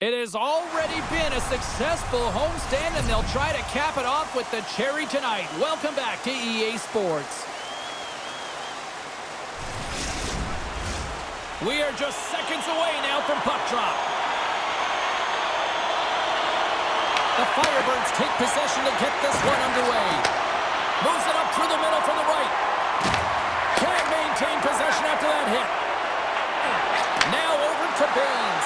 It has already been a successful homestand, and they'll try to cap it off with the cherry tonight. Welcome back to EA Sports. We are just seconds away now from puck drop. The Firebirds take possession to get this one underway. Moves it up through the middle from the right. Can't maintain possession after that hit. Now over to Baines.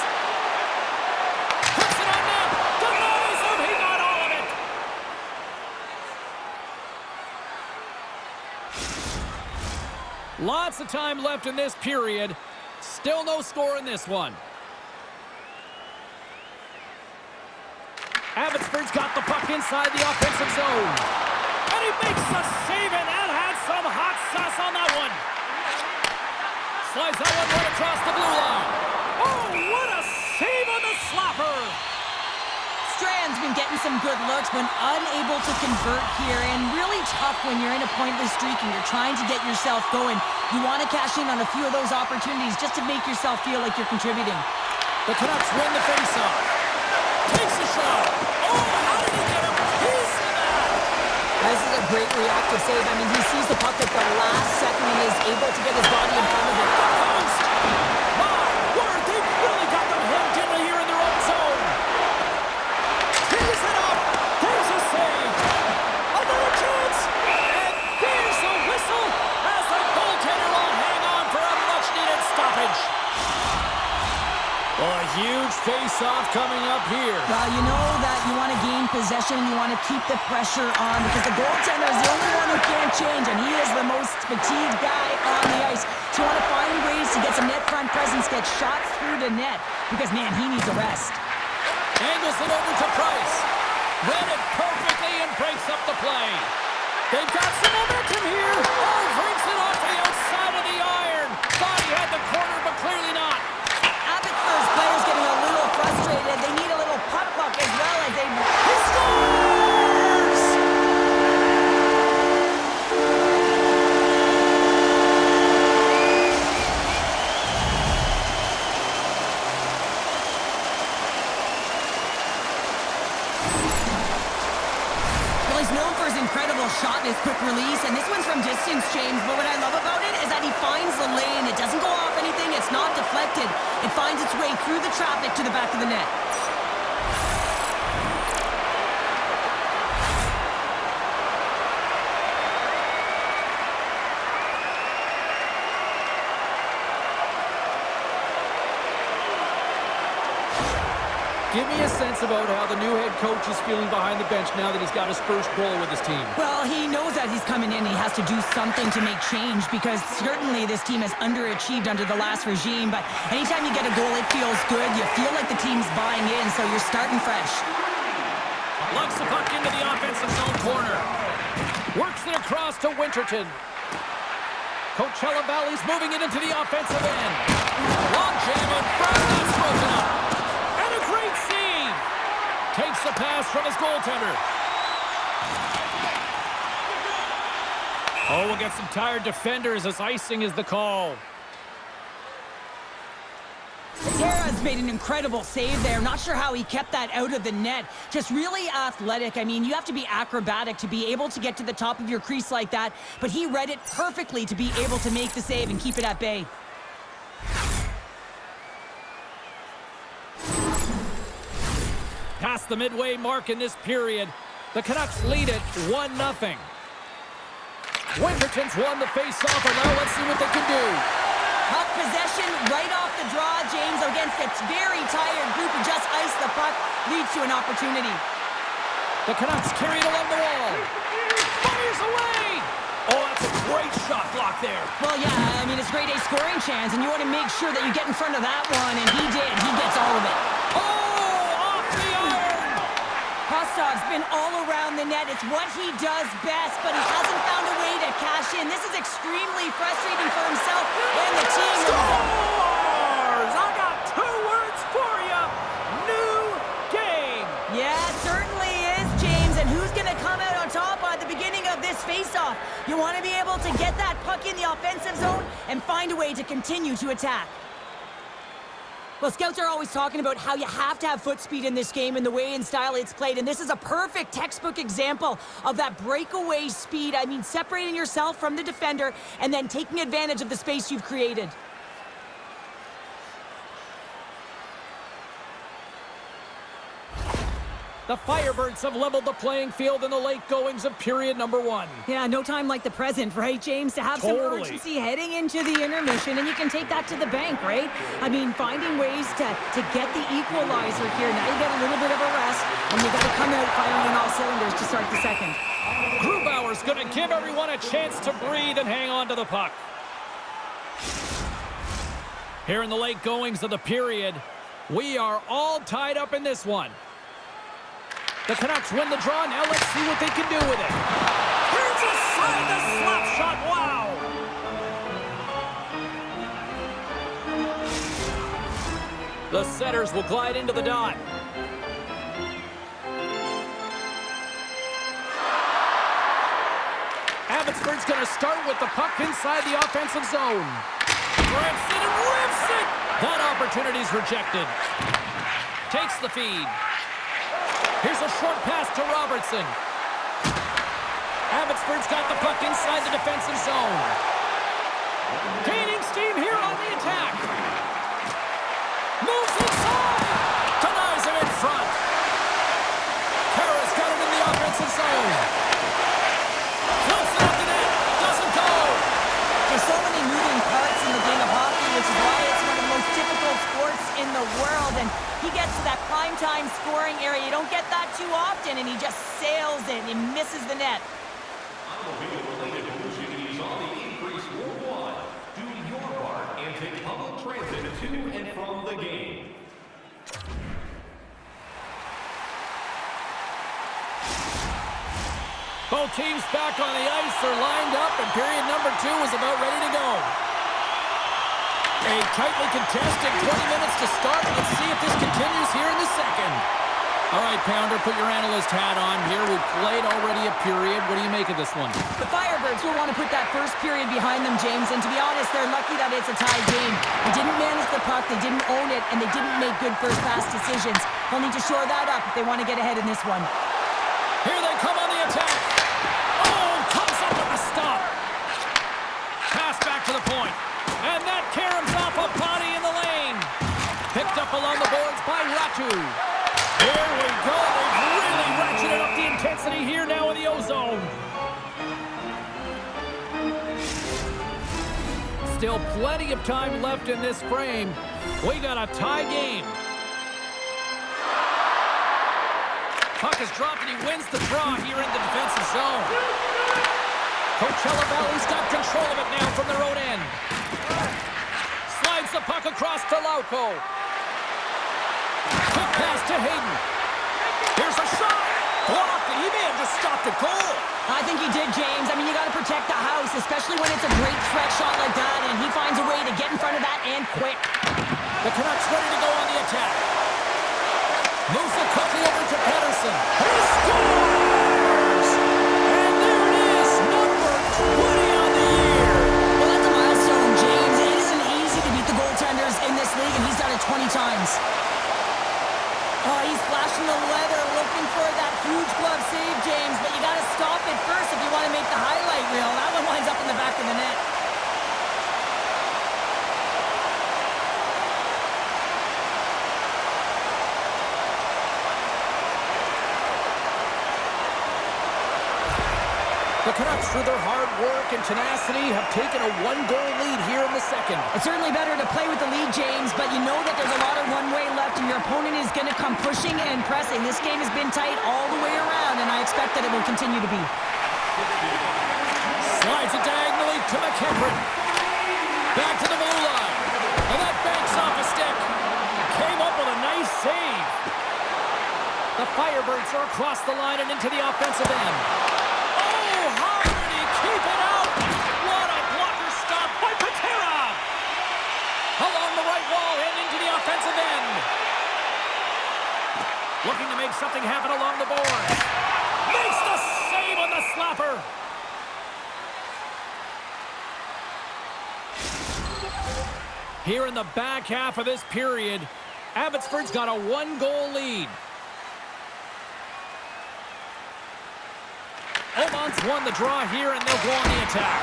Puts it on net. Denies him. He got all of it. Lots of time left in this period. Still no score in this one. Abbotsford's got the puck inside the offensive zone. And he makes a save, and that had some hot sauce on that one. Slides that one right across the blue line. Oh, what a save on the slapper! Strand's been getting some good looks when unable to convert here, and really tough when you're in a pointless streak and you're trying to get yourself going. You want to cash in on a few of those opportunities just to make yourself feel like you're contributing. The Canucks win the faceoff. Takes a shot. Oh, how did he get a piece of that? This is a great reactive save. I mean, he sees the puck at the last second and is able to get his body in front of it. My word, they've really got them hemmed in here in their own zone. Tears it up. There's a save. Another chance. And there's the whistle as the goaltender will hang on for a much-needed stoppage. Well, a huge face-off coming up here. Well, you know that you want to gain possession, you want to keep the pressure on, because the goaltender is the only one who can't change, and he is the most fatigued guy on the ice. So you want to find ways to get some net front presence, get shots through the net, because, man, he needs a rest. Angles it over to Price. Read it perfectly and breaks up the play. They've got some momentum here. Oh, brings it off the outside of the iron. Thought he had the corner, but clearly not. Abbotsford's players getting a little frustrated. They need a little puck as well as they... He scores! Well, he's known for his incredible shot and his quick release, and this one's from distance, James. But what I love about it is that he finds the lane. It doesn't go off anything. It's not deflected. It finds its way through the traffic to the back of the net. Give me a sense about how the new head coach is feeling behind the bench now that he's got his first goal with his team. Well, he knows that he's coming in. He has to do something to make change, because certainly this team has underachieved under the last regime. But anytime you get a goal, it feels good. You feel like the team's buying in, so you're starting fresh. Lugs the puck into the offensive zone corner. Works it across to Winterton. Coachella Valley's moving it into the offensive end. Long jam in front. That's broken up. And a great save. Takes the pass from his goaltender. Oh, we'll get some tired defenders as icing is the call. Terra's made an incredible save there. Not sure how he kept that out of the net. Just really athletic. I mean, you have to be acrobatic to be able to get to the top of your crease like that, but he read it perfectly to be able to make the save and keep it at bay. Past the midway mark in this period, the Canucks lead it 1-0. Winterton's won the face-off, and now let's see what they can do. Puck possession right off the draw, James, against a very tired group who just iced the puck, leads to an opportunity. The Canucks carry it along the wall. Fires away! Oh, that's a great shot block there. Well, yeah, I mean, it's a grade A scoring chance, and you want to make sure that you get in front of that one, and he did. He gets all of it. Oh, off the iron! Kostov's been all around the net. It's what he does best, but he hasn't found a way to cash in. This is extremely frustrating for himself and the team. Scores! I got 2 words for you. New game. Yeah, it certainly is, James. And who's going to come out on top at the beginning of this face-off? You want to be able to get that puck in the offensive zone and find a way to continue to attack. Well, scouts are always talking about how you have to have foot speed in this game and the way and style it's played, and this is a perfect textbook example of that breakaway speed. I mean, separating yourself from the defender and then taking advantage of the space you've created. The Firebirds have leveled the playing field in the late goings of period number 1. Yeah, no time like the present, right, James? To have some urgency heading into the intermission, and you can take that to the bank, right? I mean, finding ways to get the equalizer here. Now you get a little bit of a rest, and you got to come out firing on all cylinders to start the second. Grubauer's going to give everyone a chance to breathe and hang on to the puck. Here in the late goings of the period, we are all tied up in this one. The Canucks win the draw. Now let's see what they can do with it. Here's a side the slap shot. Wow! The setters will glide into the dot. Abbotsford's going to start with the puck inside the offensive zone. Grips it and rips it! That opportunity's rejected. Takes the feed. Here's a short pass to Robertson. Abbotsford's got the puck inside the defensive zone. Gaining steam here on the attack. Moves inside. Denies him in front. Kara's got it in the offensive zone. Flips it up the net. Doesn't go. There's so many moving parts in the game of hockey, which is why it's one of the most difficult sports in the world. And he gets to that prime-time scoring area. You don't get that too often, and he just sails it and misses the net. Automobile-related opportunities on the increase worldwide. Do your part and take public transit to and from the game. Both teams back on the ice. They're lined up, and period number 2 is about ready to go. A tightly contested 20 minutes to start. Let's see if this continues here in the second. All right, Pounder, put your analyst hat on here. We've played already a period. What do you make of this one? The Firebirds will want to put that first period behind them, James, and to be honest, they're lucky that it's a tie game. They didn't manage the puck, they didn't own it, and they didn't make good first pass decisions. They'll need to shore that up if they want to get ahead in this one. Here they come on the attack. Oh, comes up with a stop. Pass back to the point. And that caroms off a body in the lane. Picked up along the boards by Ratu. Here we go. They've really ratcheted up the intensity here now in the O-zone. Still plenty of time left in this frame. We got a tie game. Puck is dropped and he wins the draw here in the defensive zone. Coachella Valley's got control of it now from their own end. Slides the puck across to Lauko. Quick pass to Hayden. Here's a shot. Blocked, and he may have just stopped a goal. I think he did, James. I mean, you got to protect the house, especially when it's a great threat shot like that, and he finds a way to get in front of that and quick. The Canucks ready to go on the attack. Moves it quickly over to Pettersson. He scores! And there it is, number 20 on the year. Well, that's a milestone, James. It isn't easy to beat the goaltenders in this league, and he's done it 20 times. Oh, he's flashing the leather, looking for that huge glove save, James, but you got to stop it first if you want to make the highlight reel. That one winds up in the back of the net. The Canucks, through their hard work and tenacity, have taken a one-goal lead here in the second. It's certainly better to play with the lead, James, but you know that there's a lot of one-way left, and your opponent is going to come pushing and pressing. This game has been tight all the way around, and I expect that it will continue to be. Slides it diagonally to McEachran. Back to the blue line. And that banks off a stick. Came up with a nice save. The Firebirds are across the line and into the offensive end. Keep it out! What a blocker stop by Patera! Along the right wall and into the offensive end. Looking to make something happen along the boards. Makes the save on the slapper. Here in the back half of this period, Abbotsford's got a 1-goal lead. Oman's won the draw here, and they'll go on the attack.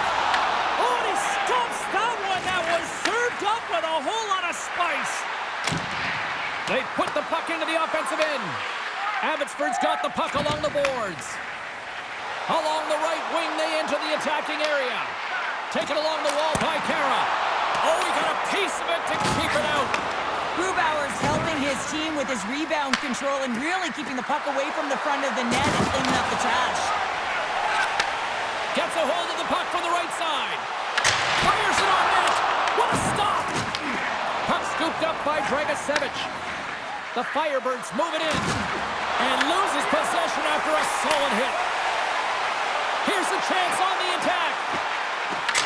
Oh, and he stumps that one. That was served up with a whole lot of spice. They put the puck into the offensive end. Abbotsford's got the puck along the boards. Along the right wing, they enter the attacking area. Taken along the wall by Kara. Oh, he got a piece of it to keep it out. Grubauer's helping his team with his rebound control and really keeping the puck away from the front of the net and cleaning up the trash. Gets a hold of the puck from the right side. Fires it on net. What a stop! Puck scooped up by Dragicevic. The Firebirds move it in and loses possession after a solid hit. Here's the chance on the attack.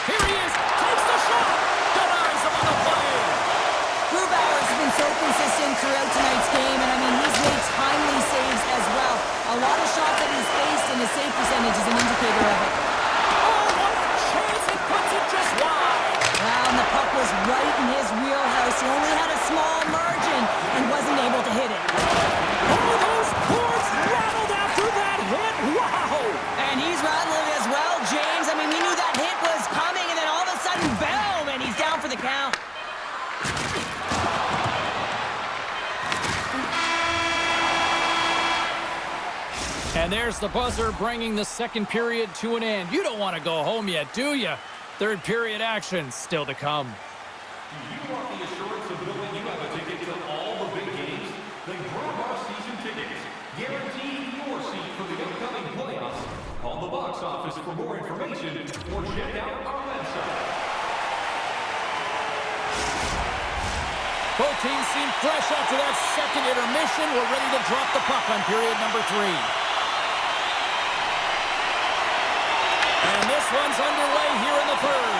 Here he is. Takes the shot. Denies him on the play. Grubauer's been so consistent throughout tonight's game, and I mean, he's made timely saves as well. A lot of shots that he's faced, and his save percentage is an indicator of it. Oh, what a chance. It puts it just wide. Wow, and the puck was right in his wheelhouse. He only had a small margin and wasn't able to hit it. Oh, those boards rattled after that hit. Wow. And he's rattling as well, James. I mean, we knew that hit was coming, and then all of a sudden, boom, and he's down for the count. And there's the buzzer bringing the second period to an end. You don't want to go home yet, do you? Third period action still to come. You want the assurance of knowing you have a ticket to all the big games? Then grab our season tickets. Guarantee your seat for the upcoming playoffs. Call the box office for more information or check out our website. Both teams seem fresh after that second intermission. We're ready to drop the puck on period number 3. And this one's underway here in the third.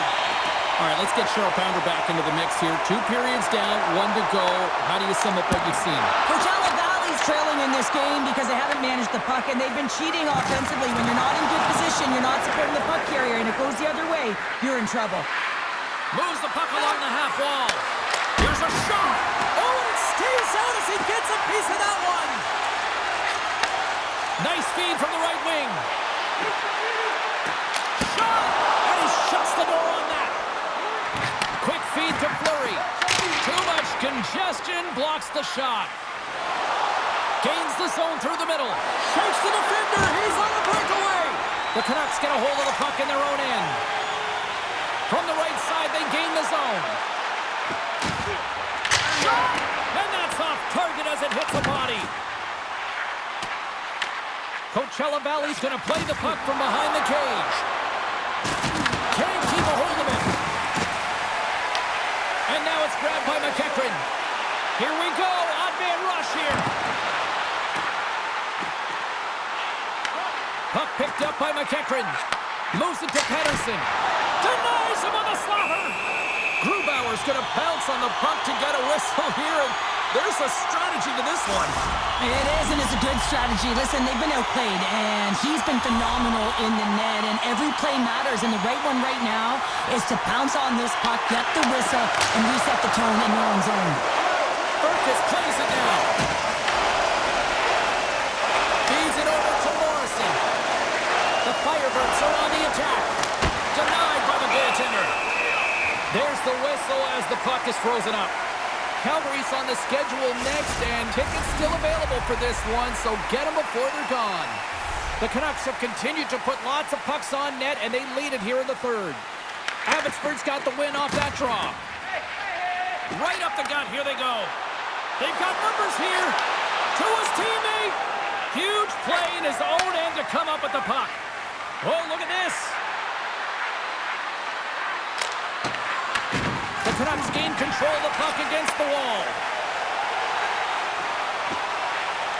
All right, let's get Cheryl Pounder back into the mix here. 2 periods down, 1 to go. How do you sum up what you've seen? Coachella Valley's trailing in this game because they haven't managed the puck, and they've been cheating offensively. When you're not in good position, you're not supporting the puck carrier, and it goes the other way, you're in trouble. Moves the puck along the half wall. Here's a shot. Oh, and it stays out as he gets a piece of that one. Nice feed from the right wing. Shot! And he shuts the door on that. Quick feed to Fleury. Too much congestion, blocks the shot. Gains the zone through the middle. Shakes the defender. He's on the breakaway. The Canucks get a hold of the puck in their own end. From the right side, they gain the zone. Shot! And that's off target as it hits the body. Coachella Valley's going to play the puck from behind the cage. Can't keep a hold of it. And now it's grabbed by McEachran. Here we go. Odd man rush here. Puck picked up by McEachran. Moves it to Pettersson. Denies him on the slaughter. Grubauer's going to bounce on the puck to get a whistle here. And there's a strategy to this one. It is, and it's a good strategy. Listen, they've been outplayed, and he's been phenomenal in the net, and every play matters, and the right one right now is to pounce on this puck, get the whistle, and reset the tone in your own zone. Burkus plays it now. Feeds it over to Morrison. The Firebirds are on the attack. Denied by the goaltender. There's the whistle as the puck is frozen up. Calgary's on the schedule next, and tickets still available for this one, so get them before they're gone. The Canucks have continued to put lots of pucks on net, and they lead it here in the third. Abbotsford's got the win off that draw. Right up the gut, here they go. They've got numbers here. To his teammate. Huge play in his own end to come up with the puck. Oh, look at this. The Canucks gain control of the puck against the wall.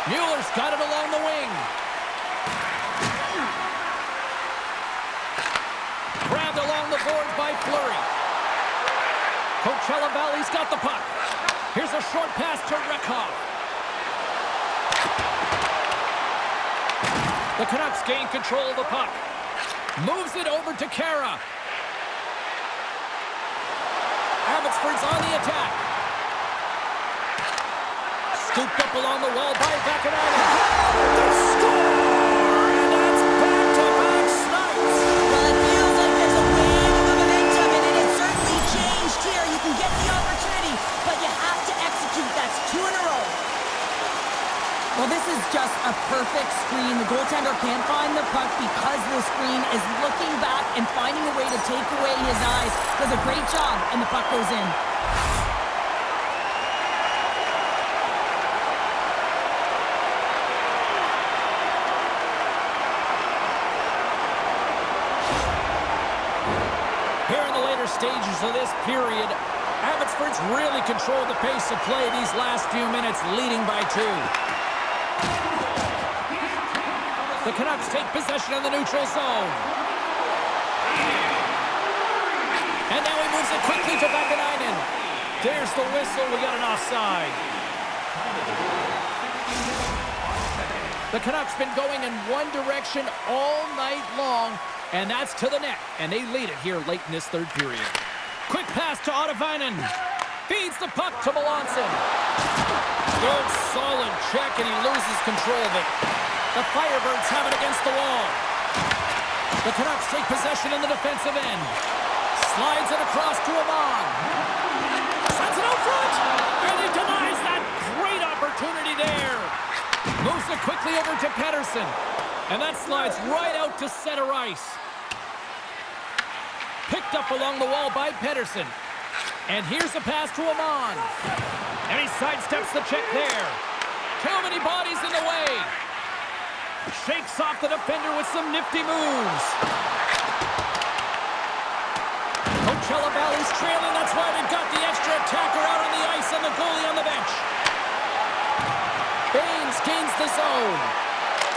Mueller's got it along the wing. Grabbed along the boards by Fleury. Coachella Valley's got the puck. Here's a short pass to Rekhoff. The Canucks gain control of the puck. Moves it over to Kara. Abbotsford's on the attack. Scooped up along the wall by Vaakanainen. The score! And that's back-to-back snipes. Well, it feels like there's a wave of momentum, and it has certainly changed here. You can get the opportunity, but you have to execute. That's 2 in a row. Well, this is just a perfect screen. The goaltender can't find the puck because the screen is looking back and finding a way to take away his eyes. Does a great job, and the puck goes in. Here in the later stages of this period, Abbotsford's really controlled the pace of play these last few minutes, leading by 2. The Canucks take possession of the neutral zone. And now he moves it quickly to Vaakanainen. There's the whistle. We got an offside. The Canucks been going in one direction all night long, and that's to the net. And they lead it here late in this third period. Quick pass to Otavainen. Feeds the puck to Melanson. Good, solid check, and he loses control of it. The Firebirds have it against the wall. The Canucks take possession in the defensive end. Slides it across to Amon. Sends it out front. And he denies that great opportunity there. Moves it quickly over to Pettersson. And that slides right out to center ice. Picked up along the wall by Pettersson. And here's a pass to Amon. And he sidesteps the check there. Too many bodies in the way. Shakes off the defender with some nifty moves. Coachella Valley's trailing. That's why they've got the extra attacker out on the ice and the goalie on the bench. Baines gains the zone.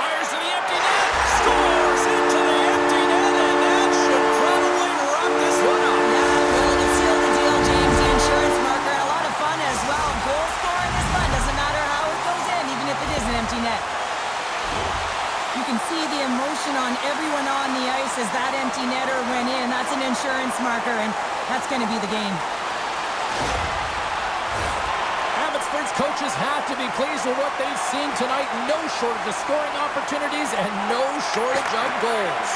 Fires to the empty net. Scores into the empty net, and that should probably wrap this one up. Yeah, well, you seal the deal, James. The insurance marker, and a lot of fun as well. Goal scoring is fun. Doesn't matter how it goes in, even if it is an empty net. You can see the emotion on everyone on the ice as that empty netter went in. That's an insurance marker, and that's going to be the game. Abbotsford's coaches have to be pleased with what they've seen tonight. No shortage of scoring opportunities and no shortage of goals.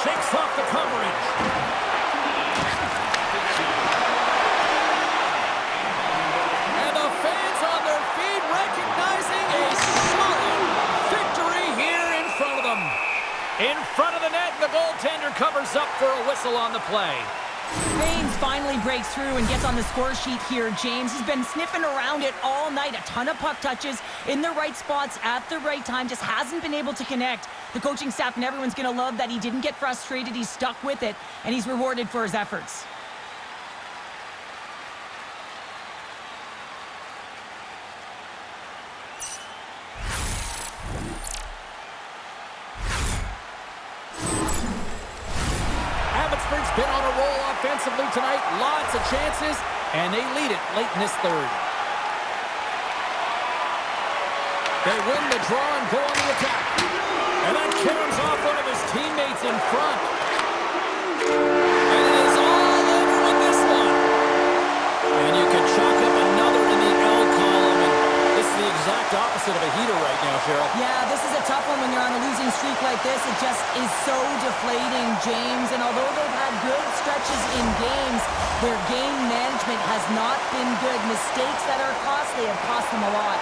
Shakes off the coverage. And the fans on their feet recognizing a solid victory here in front of them. In front of the net, the goaltender covers up for a whistle on the play. Baines finally breaks through and gets on the score sheet here, James. He's been sniffing around it all night. A ton of puck touches in the right spots at the right time. Just hasn't been able to connect. The coaching staff and everyone's going to love that he didn't get frustrated. He stuck with it, and he's rewarded for his efforts. Abbotsford's been on a roll offensively tonight. Lots of chances, and they lead it late in this third. They win the draw and go on the attack. And that carries off one of his teammates in front. And it is all over with this one. And you can chalk up another in the L column. And this is the exact opposite of a heater right now, Cheryl. Yeah, this is a tough one when you're on a losing streak like this. It just is so deflating, James. And although they've had good stretches in games, their game management has not been good. Mistakes that are costly have cost them a lot.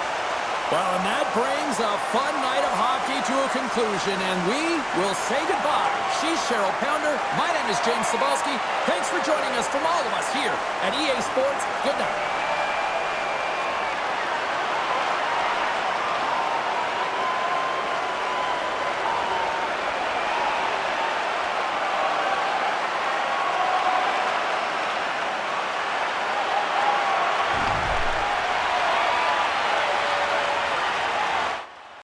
Well, and that brings a fun night of hockey to a conclusion, and we will say goodbye. She's Cheryl Pounder. My name is James Cebulski. Thanks for joining us from all of us here at EA Sports. Good night.